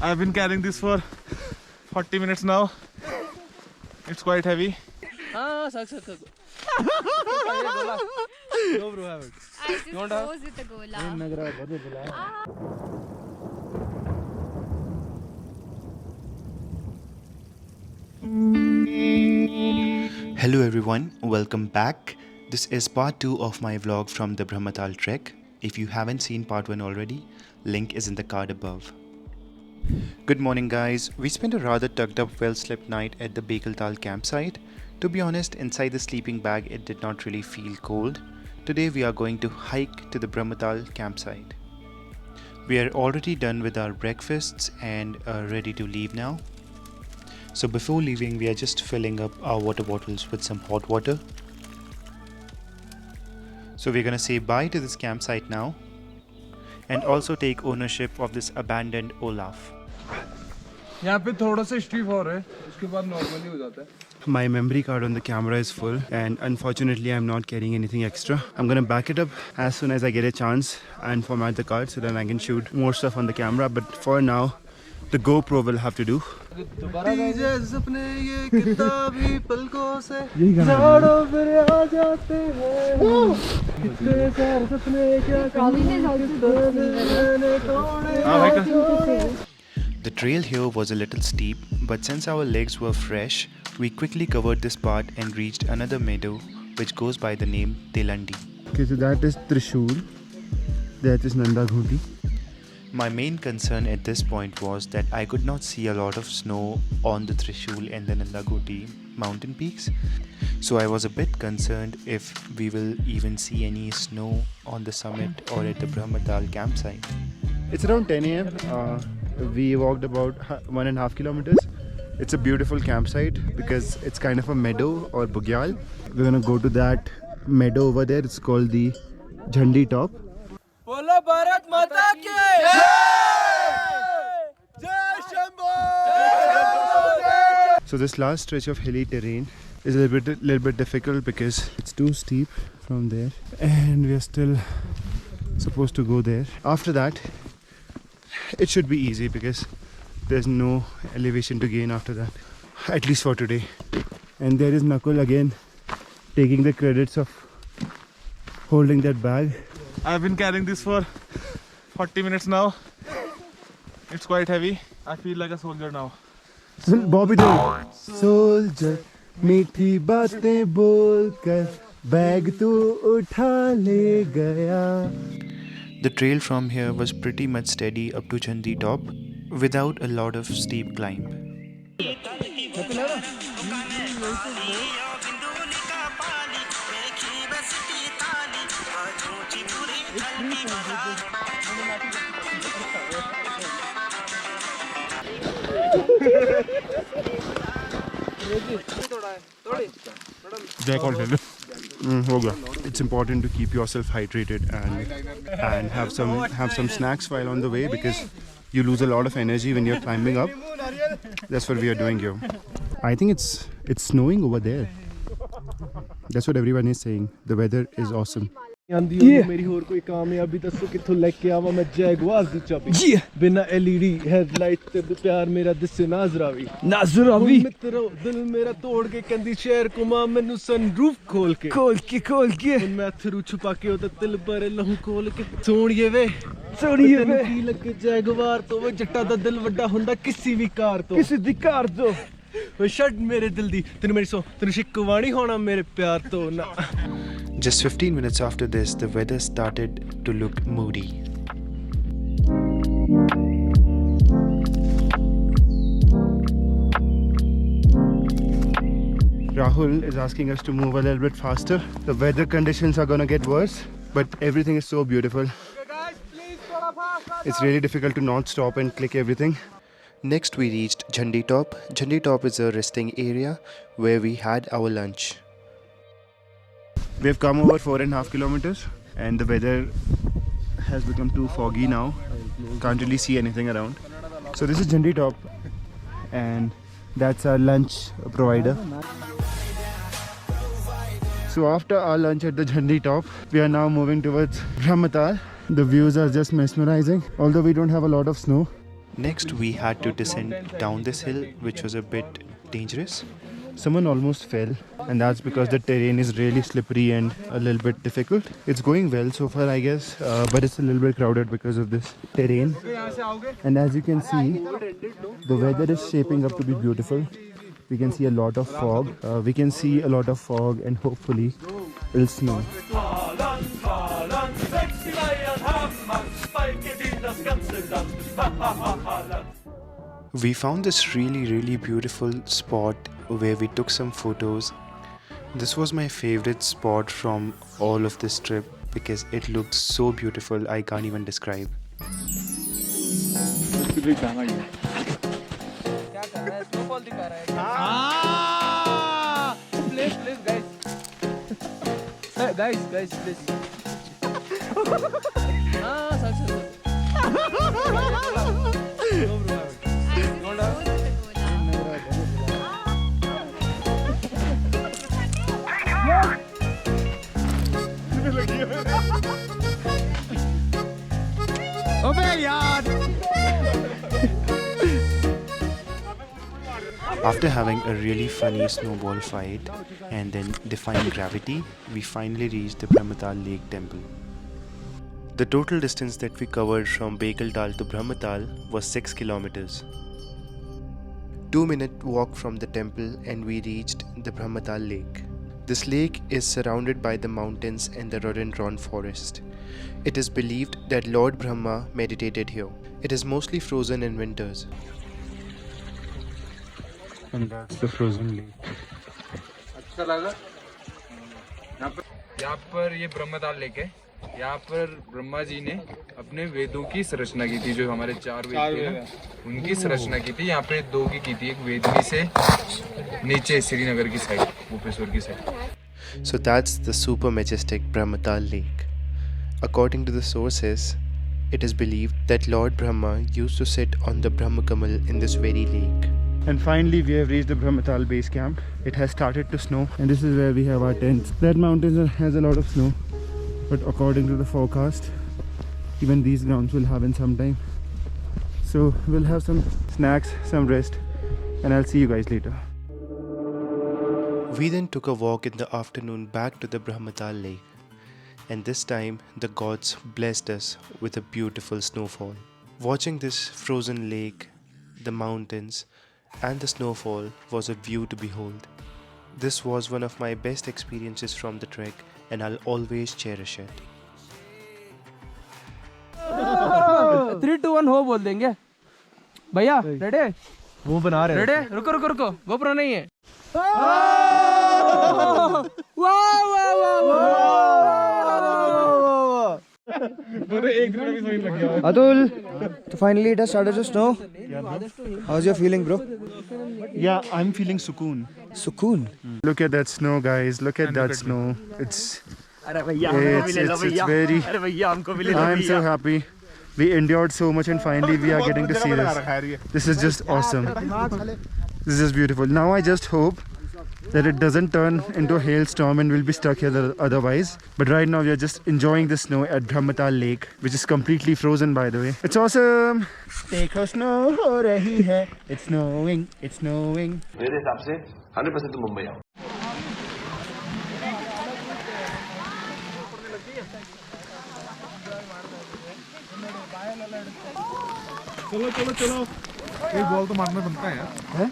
I've been carrying this for 40 minutes now. It's quite heavy. No bro, have it. I just froze with the gola. Hello everyone, welcome back. This is part 2 of my vlog from the Brahmatal Trek. If you haven't seen part 1 already, link is in the card above. Good morning guys. We spent a rather tucked up well-slept night at the Bakeltal campsite. To be honest, inside the sleeping bag it did not really feel cold. Today we are going to hike to the Brahmatal campsite. We are already done with our breakfasts and are ready to leave now. So before leaving, we are just filling up our water bottles with some hot water. So we're gonna say bye to this campsite now and also take ownership of this abandoned Olaf. यहाँ पे थोड़ा सा steep हो रहा है, उसके बाद normally हो जाता है. My memory card on the camera is full and unfortunately I'm not carrying anything extra. I'm gonna back it up as soon as I get a chance and format the card so that I can shoot more stuff on the camera, but for now the GoPro will have to do. The trail here was a little steep, but since our legs were fresh, we quickly covered this part and reached another meadow which goes by the name Telandi. Okay, so that is Trishul, that is Nandaghuti. My main concern at this point was that I could not see a lot of snow on the Trishul and the Nandaghuti mountain peaks. So I was a bit concerned if we will even see any snow on the summit or at the Brahmatal campsite. It's around 10 AM. We walked about 1.5 kilometers. It's a beautiful campsite because it's kind of a meadow or bugyal. We're gonna go to that meadow over there. It's called the Jhandi Top. Bola Bharat Mata ki Jai Shambho! So this last stretch of hilly terrain is a little bit difficult because it's too steep from there and we are still supposed to go there. After that it should be easy because there's no elevation to gain after that, at least for today. And there is Nakul again taking the credits of holding that bag. I've been carrying this for 40 minutes now. It's quite heavy. I feel like a soldier now. Bobby Dole. Soldier, मीठी बातें बोलकर bag तू उठा ले गया. The trail from here was pretty much steady up to Jhandi Top without a lot of steep climb. It's important to keep yourself hydrated and have some snacks while on the way because you lose a lot of energy when you're climbing up. That's what we are doing here. I think it's snowing over there. That's what everyone is saying. The weather is awesome. मेरी होर कोई कामयाबी दसो किथों लेके आवा मैं Jaguar दी चाबी बिना एलईडी हेडलाइट ते प्यार मेरा दिसे नाजरावी मित्रो दिल मेरा तोड़ के कंदी शहर कुमा मैनू सनरूफ खोल के मैं अथरू छुपा के ओदा दिल भरे लहू खोल के सोनिए वे की लगे जैगवार तो वो जट्टा दा दिल वड्डा हुंदा किसी भी कार तो वो छड़ मेरे दिल दी तेनू मेरी सो तेनू शिकवाणी होना मेरे प्यार तो ना. Just 15 minutes after this, the weather started to look moody. Rahul is asking us to move a little bit faster. The weather conditions are gonna get worse, but everything is so beautiful. Okay guys, please go fast. It's really difficult to not stop and click everything. Next we reached Jhandi Top. Jhandi Top is a resting area where we had our lunch. We have come over 4.5 kilometers and the weather has become too foggy now. Can't really see anything around. So this is Jhandi Top and that's our lunch provider. So after our lunch at the Jhandi Top, we are now moving towards Brahmatal. The views are just mesmerizing. Although we don't have a lot of snow, Next, we had to descend down this hill, which was a bit dangerous. Someone almost fell, and that's because the terrain is really slippery and a little bit difficult. It's going well so far, I guess, but it's a little bit crowded because of this terrain. And as you can see, the weather is shaping up to be beautiful. We can see a lot of fog. And hopefully it'll snow. We found this really beautiful spot where we took some photos. This was my favorite spot from all of this trip because it looked so beautiful, I can't even describe. Guys, please. After having a really funny snowball fight and then defying gravity, we finally reached the Brahmatal Lake Temple. The total distance that we covered from Bekaltal to Brahmatal was 6 kilometers. 2-minute walk from the temple and we reached the Brahmatal Lake. This lake is surrounded by the mountains and the rhododendron forest. It is believed that Lord Brahma meditated here. It is mostly frozen in winters. And that's the frozen lake. यहाँ पर ये Brahmatal lake है। यहाँ पर ब्रह्मा जी ने अपने वेदों की संरचना की थी, जो हमारे 4 वेद थे ना, उनकी संरचना की थी। यहाँ पे 2 की थी, एक वेदनी से नीचे श्रीनगर की साइड, भुवनेश्वर की side. So that's the super majestic Brahmatal Lake. According to the sources, it is believed that Lord Brahma used to sit on the Brahmakamal in this very lake. And finally we have reached the Brahmatal base camp. It has started to snow and this is where we have our tents. That mountain has a lot of snow, but according to the forecast, even these grounds will have in some time. So we'll have some snacks, some rest, and I'll see you guys later. We then took a walk in the afternoon back to the Brahmatal Lake, and this time the gods blessed us with a beautiful snowfall. Watching this frozen lake, the mountains, and the snowfall was a view to behold. This was one of my best experiences from the trek and I'll always cherish it. 3, 2, 1 हो बोल देंगे भैया। Ready? वो बना रहे हैं। Ready? रुको GoPro नहीं है। Atul, so finally it has started to snow. How's your feeling, bro? Yeah, I'm feeling sukoon. Sukoon. Look at that snow, guys. Look at that snow. It's very. I'm so happy. We endured so much and finally we are getting to see this. This is just awesome. This is beautiful. Now I just hope that it doesn't turn into a hailstorm and we'll be stuck here otherwise. But right now we are just enjoying the snow at Brahmatal Lake, which is completely frozen, by the way. It's awesome. Dekho snow ho rahi hai. It's snowing. It's snowing. मेरे हिसाब से 100% तुम मुंबई आओ। चलो एक ball तो मारना बनता है यार।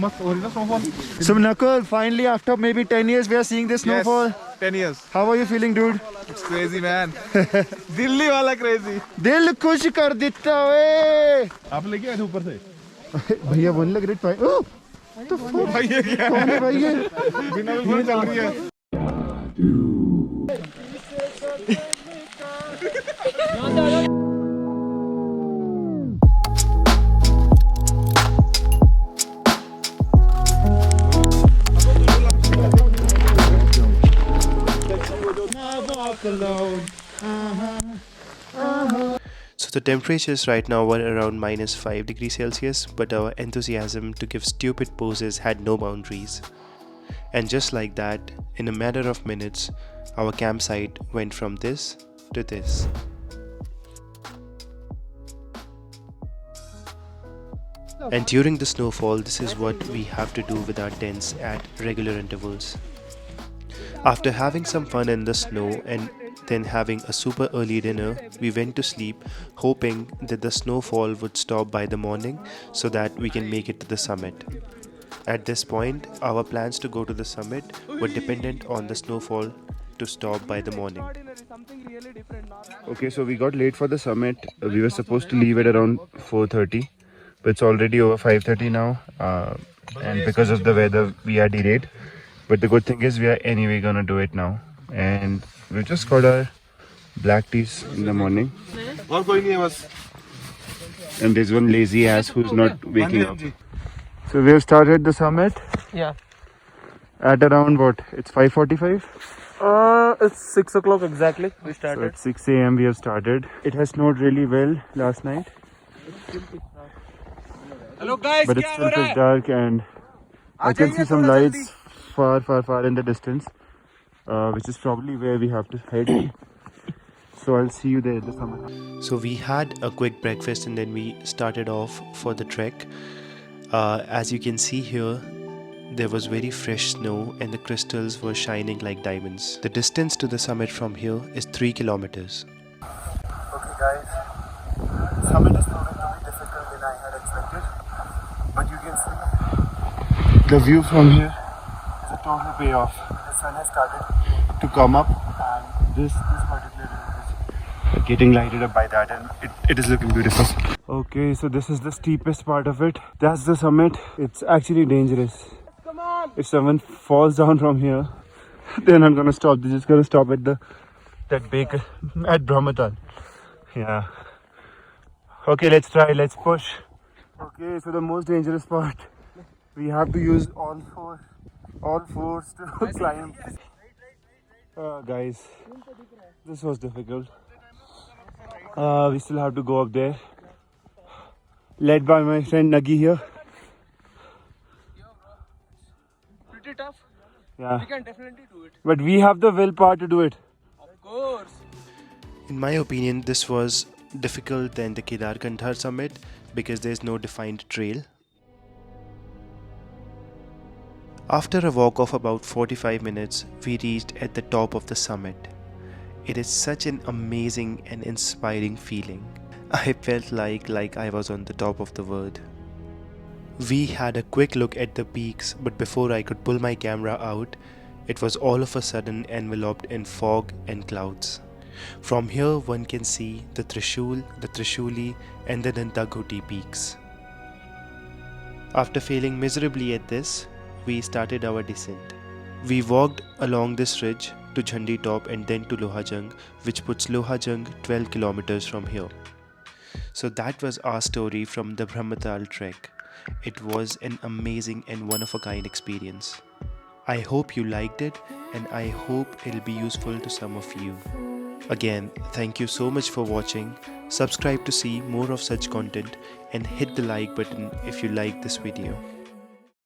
मस्त हो रही ना snowfall. So Nakul, finally after maybe 10 years we are seeing this snowfall. 10 years. How are you feeling, dude? It's crazy, man. Delhi वाला crazy. दिल खुश कर देता है। आप लेके आए थे ऊपर से? भैया बोलने लग रहे हैं तो भाई ये क्या कौन है भाई ये? बिना बिल्कुल चल रही है। So the temperatures right now were around -5 degrees Celsius, but our enthusiasm to give stupid poses had no boundaries. And just like that, in a matter of minutes, our campsite went from this to this. And during the snowfall, this is what we have to do with our tents at regular intervals. After having some fun in the snow and then having a super early dinner, we went to sleep hoping that the snowfall would stop by the morning so that we can make it to the summit. At this point, our plans to go to the summit were dependent on the snowfall to stop by the morning. Okay, so we got late for the summit. We were supposed to leave at around 4:30, but it's already over 5:30 now. And because of the weather, we are delayed. But the good thing is we are anyway gonna do it now. And we just got our black teas in the morning. And there's one lazy ass who's not waking up. So we have started the summit. Yeah. At around what? It's 5:45. It's 6 o'clock exactly. We So started. at 6 a.m. we have started. It has snowed really well last night, Hello guys, but it's still pitch dark, and I can see some lights far in the distance, which is probably where we have to head. So I'll see you there at the summit. So we had a quick breakfast and then we started off for the trek. As you can see here, there was very fresh snow and the crystals were shining like diamonds. The distance to the summit from here is 3 kilometers. Okay guys, summit is proving to be difficult than I had expected, but you can see the view from here is a total payoff. The sun has started to come up, and this particular route is getting lighted up by that, and it is looking beautiful. Okay, so this is the steepest part of it. That's the summit. It's actually dangerous. Come on. If someone falls down from here, they're not gonna stop. They're just gonna stop at that baker at Brahmatal. Yeah. Okay, let's try. Let's push. Okay, so the most dangerous part, we have to use all fours to climb. Guys, this was difficult. We still have to go up there, led by my friend Nagi here. Pretty tough. Yeah, We can definitely do it. but we have the willpower to do it. Of course. In my opinion, this was difficult than the Kedarkanthar summit because there is no defined trail. After a walk of about 45 minutes, we reached at the top of the summit. It is such an amazing and inspiring feeling. I felt like I was on the top of the world. We had a quick look at the peaks, but before I could pull my camera out, it was all of a sudden enveloped in fog and clouds. From here one can see the Trishul, the Trishuli and the Dantagoti peaks. After failing miserably at this, we started our descent. We walked along this ridge to Jhandi Top and then to Lohajang, which puts Lohajang 12 kilometers from here. So that was our story from the Brahmatal Trek. It was an amazing and one-of-a-kind experience. I hope you liked it and I hope it'll be useful to some of you. Again, thank you so much for watching. Subscribe to see more of such content and hit the like button if you like this video.